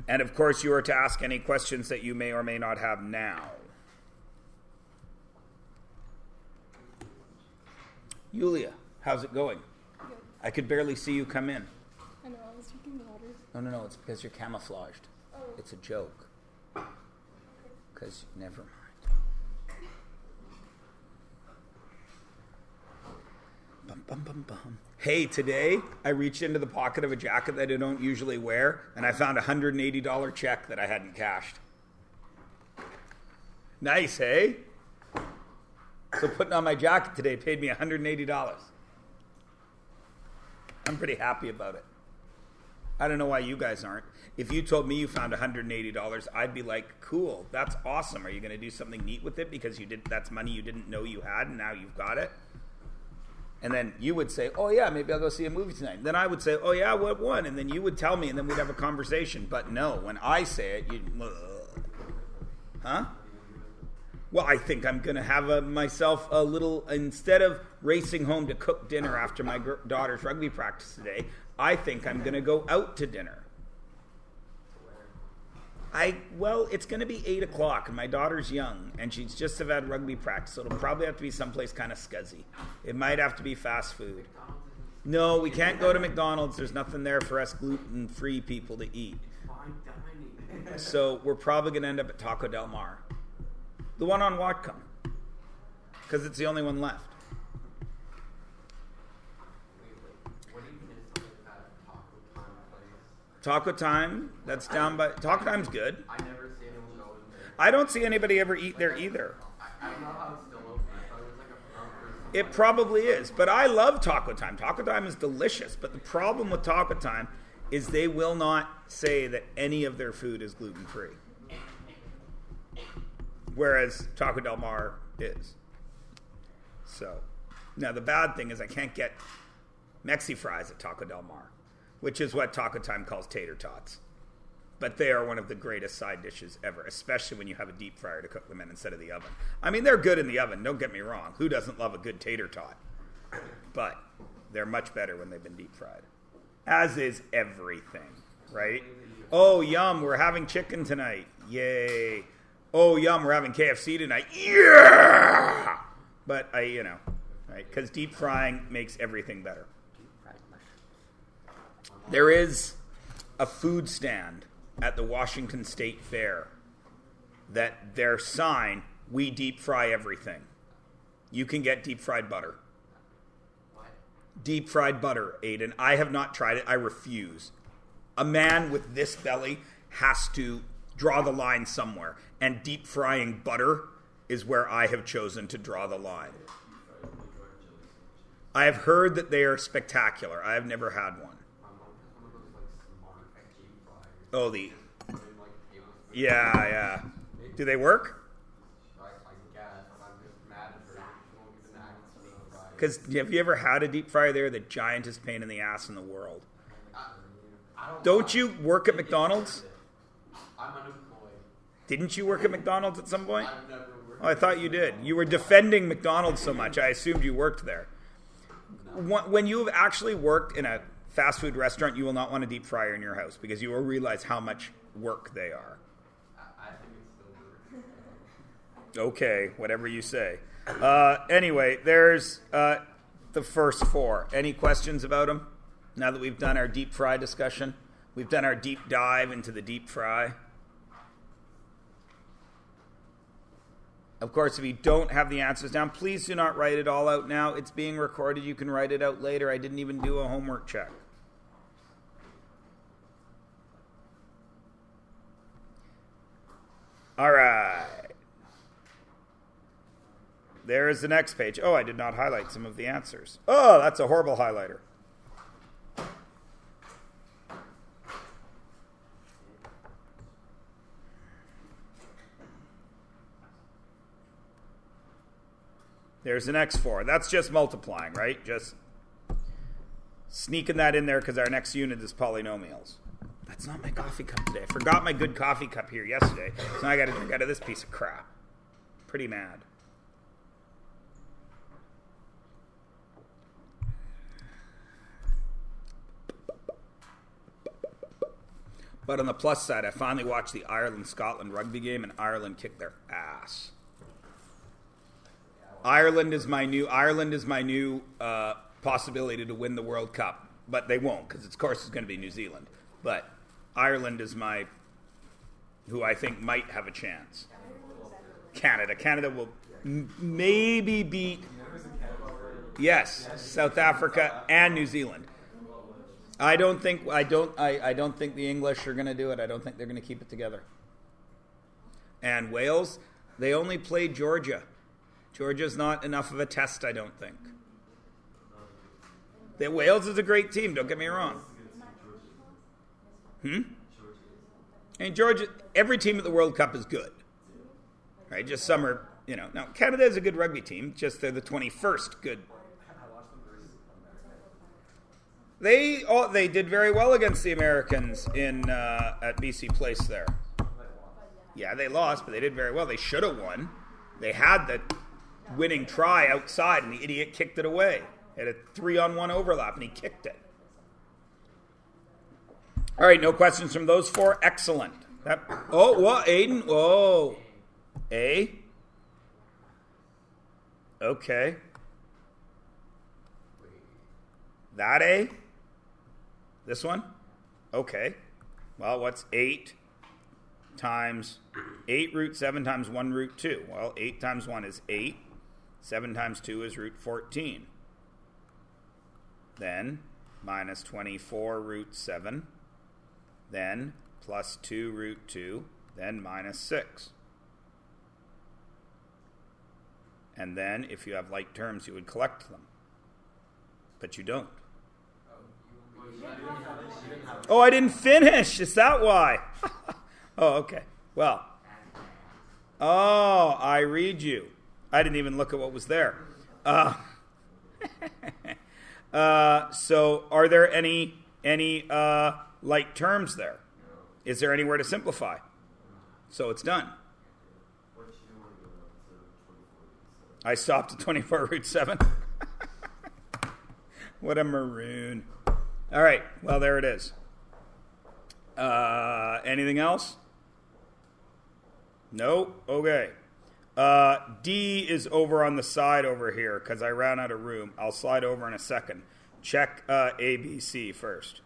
And of course, you are to ask any questions that you may or may not have now. Yulia, how's it going? Good. I could barely see you come in. I know, I was drinking water. No, it's because you're camouflaged. Oh. It's a joke. Because, never mind. Bum, bum, bum, bum. Hey, today I reached into the pocket of a jacket that I don't usually wear, and I found a $180 check that I hadn't cashed. Nice, hey? So putting on my jacket today paid me $180. I'm pretty happy about it. I don't know why you guys aren't. If you told me you found $180, I'd be like, cool, that's awesome. Are you going to do something neat with it because that's money you didn't know you had and now you've got it? And then you would say, oh yeah, maybe I'll go see a movie tonight. Then I would say, oh yeah, what one? And then you would tell me and then we'd have a conversation. But no, when I say it, huh? Well, I think I'm going to have myself a little, instead of racing home to cook dinner after my daughter's rugby practice today, I think I'm going to go out to dinner. Well, it's going to be 8 o'clock, and my daughter's young, and she's just have had rugby practice, so it'll probably have to be someplace kind of scuzzy. It might have to be fast food. No, we can't go to McDonald's. There's nothing there for us gluten-free people to eat. So we're probably going to end up at Taco Del Mar. The one on Whatcom, because it's the only one left. Taco Time, that's down by... Taco Time's good. I never see anyone go in there. I don't see anybody ever eat there either. I don't know how it's still open. I thought it was like a front or something. It probably is, but I love Taco Time. Taco Time is delicious, but the problem with Taco Time is they will not say that any of their food is gluten-free. Whereas Taco Del Mar is. So, now the bad thing is I can't get Mexi fries at Taco Del Mar, which is what Taco Time calls tater tots. But they are one of the greatest side dishes ever, especially when you have a deep fryer to cook them in instead of the oven. I mean, they're good in the oven, don't get me wrong. Who doesn't love a good tater tot? But they're much better when they've been deep fried. As is everything, right? Oh, yum, we're having chicken tonight. Yay. Oh, yum, we're having KFC tonight. Yeah! But, right? Because deep frying makes everything better. There is a food stand at the Washington State Fair that their sign, we deep fry everything. You can get deep fried butter. What? Deep fried butter, Aiden. I have not tried it. I refuse. A man with this belly has to draw the line somewhere. And deep frying butter is where I have chosen to draw the line. I have heard that they are spectacular. I have never had one. Oh, yeah. Do they work? I guess, but I'm just mad at her. She won't get the nuggets deep fried. Because have you ever had a deep fryer there? The giantest pain in the ass in the world. I Don't you work at McDonald's? I'm unemployed. Didn't you work at McDonald's at some point? I've never worked. Oh, I thought you did. You were defending McDonald's so much, I assumed you worked there. When you have actually worked in a fast food restaurant, you will not want a deep fryer in your house because you will realize how much work they are. I think it's still work. Okay, whatever you say. Anyway, there's the first four. Any questions about them? Now that we've done our deep fry discussion, we've done our deep dive into the deep fry. Of course, if you don't have the answers down, please do not write it all out now. It's being recorded. You can write it out later. I didn't even do a homework check. All right. There is the next page. Oh, I did not highlight some of the answers. Oh, that's a horrible highlighter. There's an X4. That's just multiplying, right? Just sneaking that in there because our next unit is polynomials. That's not my coffee cup today. I forgot my good coffee cup here yesterday, so now I got to drink out of this piece of crap. Pretty mad. But on the plus side, I finally watched the Ireland-Scotland rugby game, and Ireland kicked their ass. Ireland is my new possibility to win the World Cup, but they won't because, of course, it's going to be New Zealand. But Ireland is who I think might have a chance. Canada will maybe beat, yes, South Africa and New Zealand. I don't think the English are going to do it. I don't think they're going to keep it together. And Wales, they only played Georgia. Georgia's not enough of a test, I don't think. Wales is a great team, don't get me wrong. And Georgia, every team at the World Cup is good. Right? Just some are, now Canada is a good rugby team, just they're the 21st good. They did very well against the Americans at BC Place there. Yeah, they lost, but they did very well. They should have won. They had the winning try outside, and the idiot kicked it away. He had a 3-on-1 overlap, and he kicked it. All right, no questions from those four. Excellent. What, Aiden? Whoa. A? Okay. That A? This one? Okay. Well, what's 8 times 8 root 7 times 1 root 2? Well, 8 times 1 is 8. 7 times 2 is root 14. Then minus 24 root 7. Then plus 2 root 2. Then minus 6. And then if you have like terms, you would collect them. But you don't. Oh, I didn't finish. Is that why? Oh, okay. Well. Oh, I read you. I didn't even look at what was there. So are there any like terms there? Is there anywhere to simplify? So it's done. I stopped at 24 root 7. What a maroon. All right. Well, there it is. Anything else? No? Okay. D is over on the side over here because I ran out of room. I'll slide over in a second. Check A, B, C first.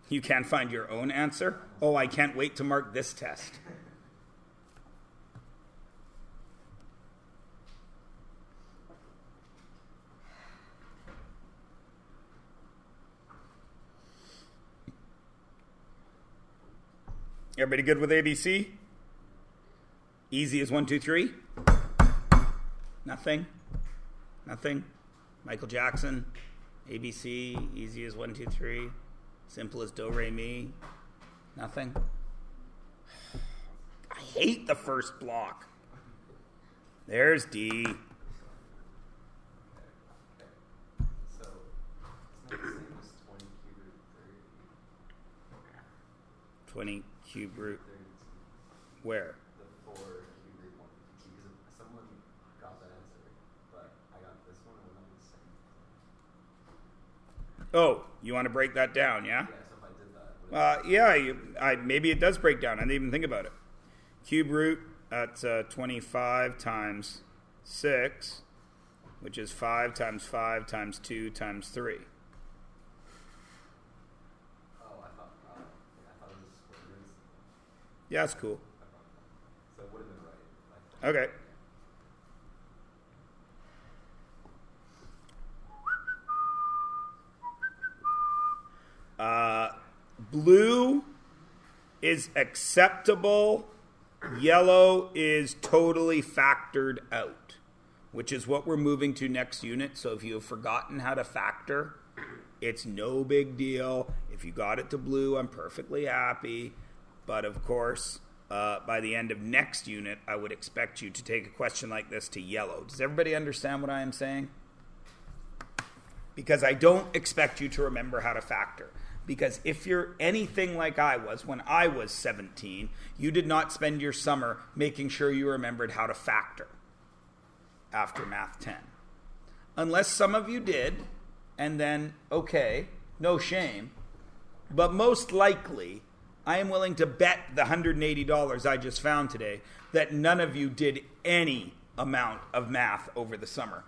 You can't find your own answer? Oh, I can't wait to mark this test. Everybody good with ABC? Easy as 1, 2, 3? Nothing? Michael Jackson? ABC? Easy as 1, 2, 3? Simple as do, re, mi? Nothing? I hate the first block. There's D. So, it's not the same as 20 cube 20 cube root 30. root. Where? The 4 cube root 150. Because someone got that answer, but I got this one and I'm the same. Oh, you want to break that down, yeah? Yeah, so if I did that. Maybe it does break down. I didn't even think about it. Cube root, that's 25 times 6, which is 5 times 5 times 2 times 3. I thought it was square roots. Yeah, that's cool. So it would have been right. Okay. Blue is acceptable. Yellow is totally factored out, which is what we're moving to next unit. So if you have forgotten how to factor, it's no big deal. If you got it to blue, I'm perfectly happy. But of course, by the end of next unit, I would expect you to take a question like this to yellow. Does everybody understand what I am saying? Because I don't expect you to remember how to factor. Because if you're anything like I was when I was 17, you did not spend your summer making sure you remembered how to factor after Math 10. Unless some of you did, and then, okay, no shame. But most likely, I am willing to bet the $180 I just found today that none of you did any amount of math over the summer.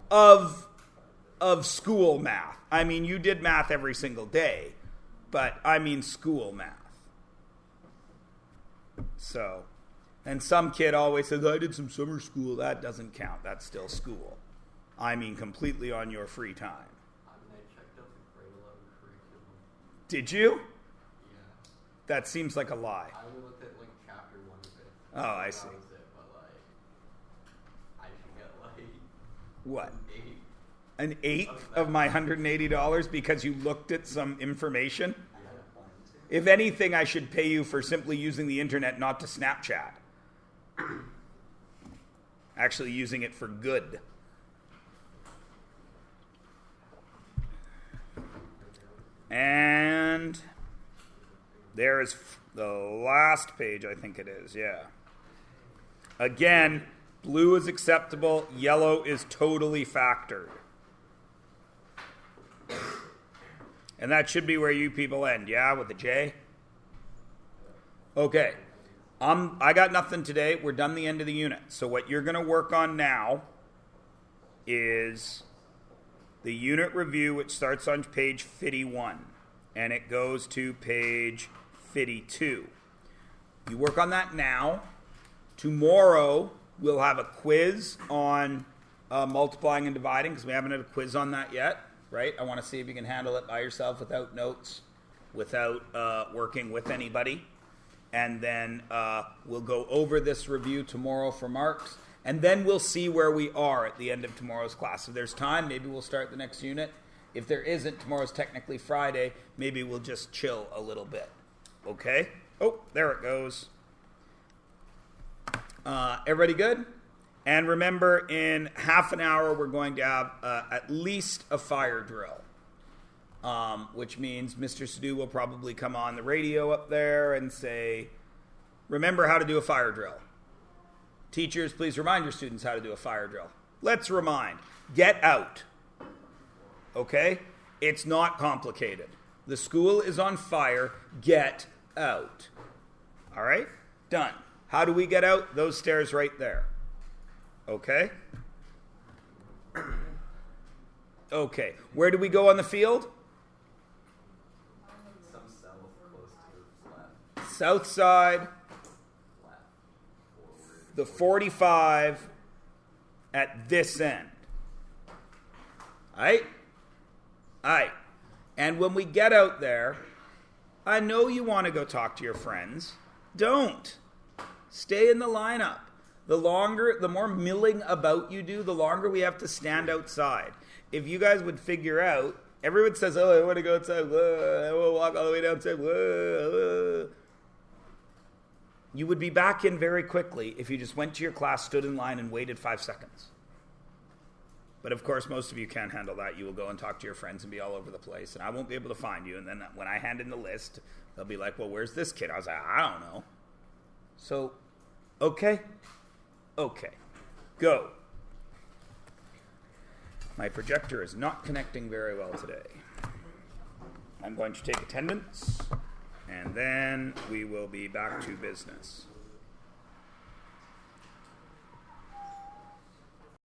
Of school math. I mean, you did math every single day, but I mean school math. So, and some kid always says, I did some summer school. That doesn't count. That's still school. I mean, completely on your free time. I checked out the grade 11 curriculum. Did you? Yeah. That seems like a lie. I only looked at like chapter 1 of it. Oh, I see. That was it, but like, I should get like What? an 8. An eighth of my $180 because you looked at some information? If anything, I should pay you for simply using the internet, not to Snapchat. Actually using it for good. And there is the last page, I think it is, yeah. Again, blue is acceptable, yellow is totally factored. And that should be where you people end, yeah, with a J? Okay. I got nothing today. We're done the end of the unit. So what you're going to work on now is the unit review, which starts on page 51, and it goes to page 52. You work on that now. Tomorrow, we'll have a quiz on multiplying and dividing, because we haven't had a quiz on that yet, right? I want to see if you can handle it by yourself without notes, without working with anybody. And then we'll go over this review tomorrow for marks. And then we'll see where we are at the end of tomorrow's class. If there's time, maybe we'll start the next unit. If there isn't, tomorrow's technically Friday. Maybe we'll just chill a little bit. Okay? Oh, there it goes. Everybody good? And remember, in half an hour, we're going to have at least a fire drill. Which means Mr. Sadu will probably come on the radio up there and say, remember how to do a fire drill. Teachers, please remind your students how to do a fire drill. Let's remind. Get out. Okay? It's not complicated. The school is on fire. Get out. All right? Done. How do we get out? Those stairs right there. Okay? Okay. Where do we go on the field? Some cell close to the flat. South side. The 45 at this end. Alright? Alright. And when we get out there, I know you want to go talk to your friends. Don't. Stay in the lineup. The more milling about you do, the longer we have to stand outside. If you guys would figure out, everyone says, oh, I want to go outside. I want to walk all the way downstairs. You would be back in very quickly if you just went to your class, stood in line, and waited 5 seconds. But of course, most of you can't handle that. You will go and talk to your friends and be all over the place, and I won't be able to find you. And then when I hand in the list, they'll be like, well, where's this kid? I was like, I don't know. So, okay. Okay. Go. My projector is not connecting very well today. I'm going to take attendance, and then we will be back to business.